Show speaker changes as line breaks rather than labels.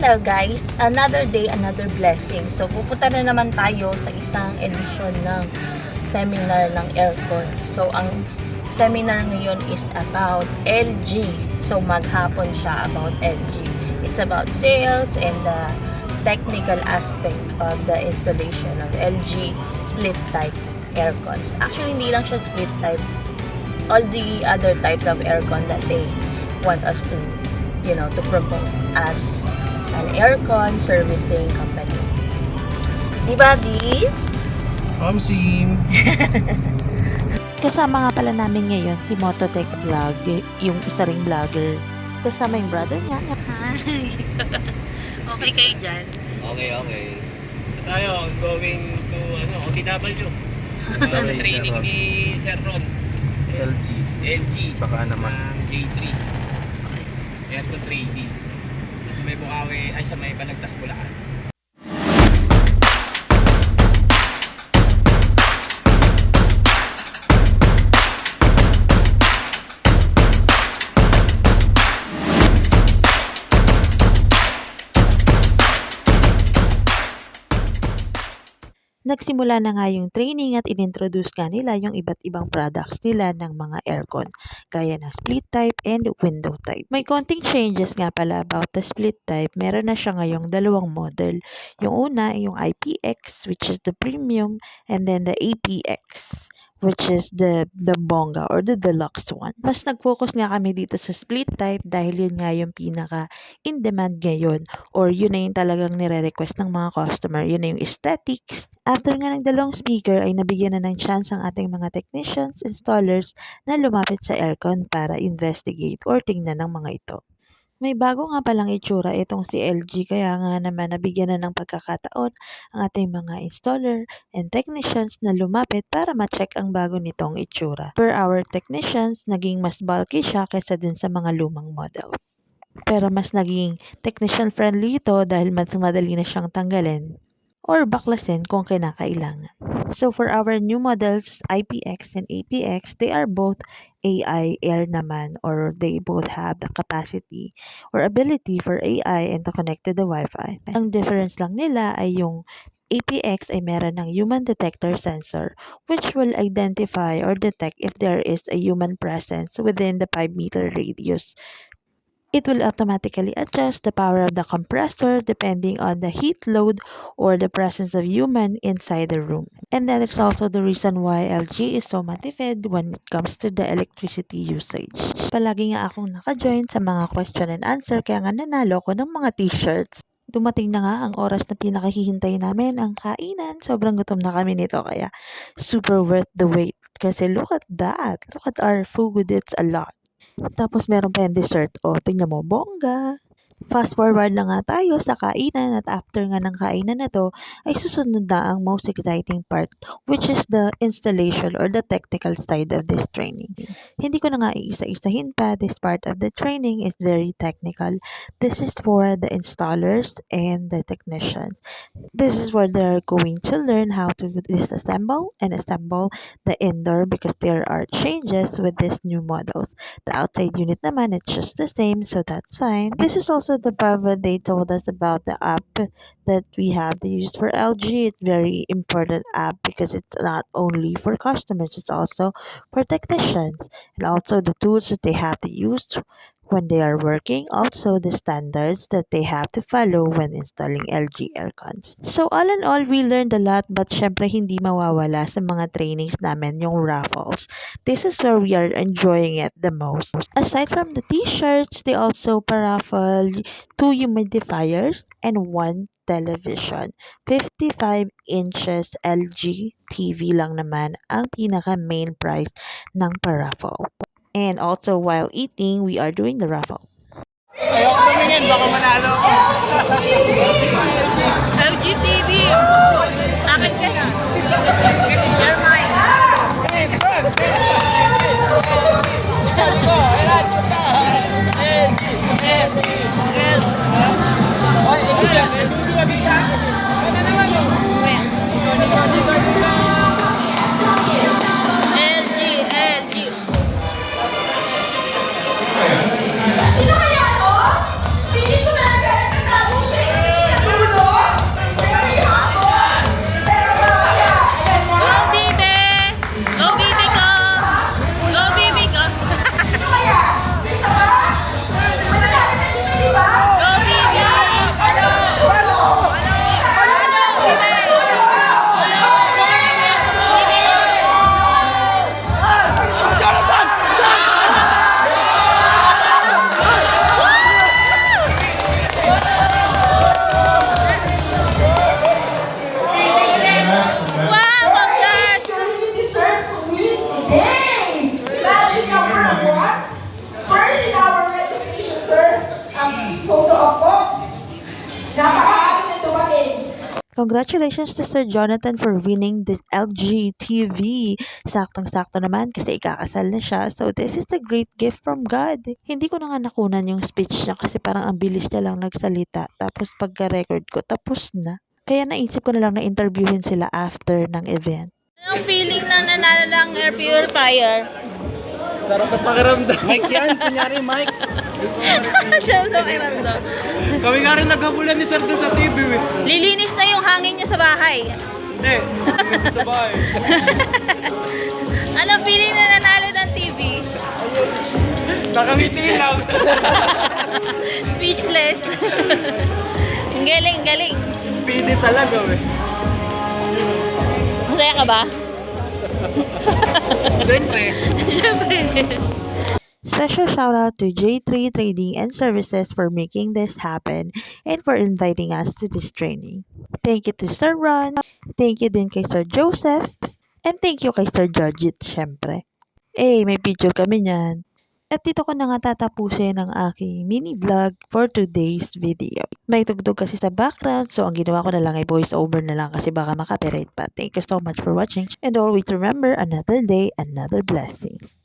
Hello guys, another day, another blessing. So pupunta na naman tayo sa isang edisyon ng seminar ng aircon. So ang seminar ngayon is about LG. So maghapon siya about LG. It's about sales and the technical aspect of the installation of LG split type aircons. Actually hindi lang siya split type. All the other types of aircon that they want us to to promote as an aircon servicing company. Diba, Di?
Sim.
Kasama nga pala namin ngayon si Mototech Vlog, yung isa ring vlogger. Kasama yung brother niya.
Hi! Okay kayo dyan?
Okay.
Tayo going to OTW. Sa training ni Sir Ron. LG.
Baka naman.
J3. Aircon trading. Sa may Bukawi, ay sa may Balagtas, Bulacan.
Nagsimula na nga yung training at inintroduce nga nila yung iba't ibang products nila ng mga aircon, gaya ng split type and window type. May konting changes nga pala about the split type. Meron na siya ngayong dalawang model. Yung una, yung IPX, which is the premium, and then the APX, which is the bongga or the deluxe one. Mas nag-focus nga kami dito sa split type dahil yun nga yung pinaka in demand ngayon, or yun na yung talagang nire-request ng mga customer. Yun na yung aesthetics. After nga ng dalawang speaker ay nabigyan na ng chance ang ating mga technicians, installers na lumapit sa aircon para investigate or tingnan ng mga ito. May bago nga palang itsura itong si LG, kaya nga naman nabigyan na ng pagkakataon ang ating mga installer and technicians na lumapit para ma-check ang bago nitong itsura. Per our technicians, naging mas bulky siya kaysa din sa mga lumang model. Pero mas naging technician friendly ito dahil mas madali na siyang tanggalin or baklasin kung kinakailangan. So for our new models, IPX and APX, they are both AI air naman, or they both have the capacity or ability for AI and to connect to the Wi-Fi. Ang difference lang nila ay yung APX ay meron ng human detector sensor which will identify or detect if there is a human presence within the 5-meter radius. It will automatically adjust the power of the compressor depending on the heat load or the presence of human inside the room. And that is also the reason why LG is so motivated when it comes to the electricity usage. Palagi nga akong naka-join sa mga question and answer, kaya nga nanalo ko ng mga t-shirts. Dumating na nga ang oras na pinakahihintay namin, ang kainan. Sobrang gutom na kami nito, kaya super worth the wait. Kasi look at that. Look at our food. It's a lot. Tapos meron pa yung dessert. O, tingnan mo, bongga. Fast forward na nga tayo sa kainan, at after nga ng kainan na to ay susunod na ang most exciting part, which is the installation or the technical side of this training. Hindi ko na nga iisa-isahin pa. This part of the training is very technical. This is for the installers and the technicians. This is where they're going to learn how to disassemble and assemble the indoor, because there are changes with these new models. The outside unit naman, it's just the same, so that's fine. This is also the part where they told us about the app that we have to use for LG. It's very important app because it's not only for customers, it's also for technicians, and also the tools that they have to use when they are working, also the standards that they have to follow when installing LG aircons. So all in all, we learned a lot, but syempre hindi mawawala sa mga trainings namin yung raffles. This is where we are enjoying it the most. Aside from the t-shirts, they also paraffle 2 humidifiers and 1 television. 55 inches LG TV lang naman ang pinaka main price ng paraffle. And also while eating, we are doing the raffle.
Ayoko tumingin, baka manalo ako.
LG TV! Akin ka na! You're mine!
Sino kaya to? Feeling ko talaga nagtatago siya
Congratulations to Sir Jonathan for winning the LG TV. Saktong-sakto naman kasi ikakasal na siya. So this is the great gift from God. Hindi ko na nga nakunan yung speech niya kasi parang ang bilis niya lang nagsalita. Tapos pagka-record ko, tapos na. Kaya naisip ko na lang na interviewin sila after ng event.
Anong feeling na nanalo ng air purifier?
Sarap sa pakiramdam. Mike yan, kunyari Mike.
Sarap sa pakiramdam.
Kami nga rin naghabulan ni Sir doon sa TV eh.
Lilinis na yung hangin niyo sa bahay.
Hindi, sa bahay.
Anong feeling na nanalo ng TV?
Nakangiti lang.
Speechless. Ang galing, galing.
Speedy talaga eh.
Masaya ka ba?
Siyempre.
Special shout out to J3 Trading and Services for making this happen and for inviting us to this training. Thank you to Sir Ron, thank you din kay Sir Joseph, and thank you kay Sir Georgette syempre. May picture kami niyan. At dito ko na nga tatapusin ang aking mini vlog for today's video. May tugtog kasi sa background, so ang ginawa ko na lang ay voice over na lang kasi baka makapirate pa. Thank you so much for watching and always remember, another day, another blessings.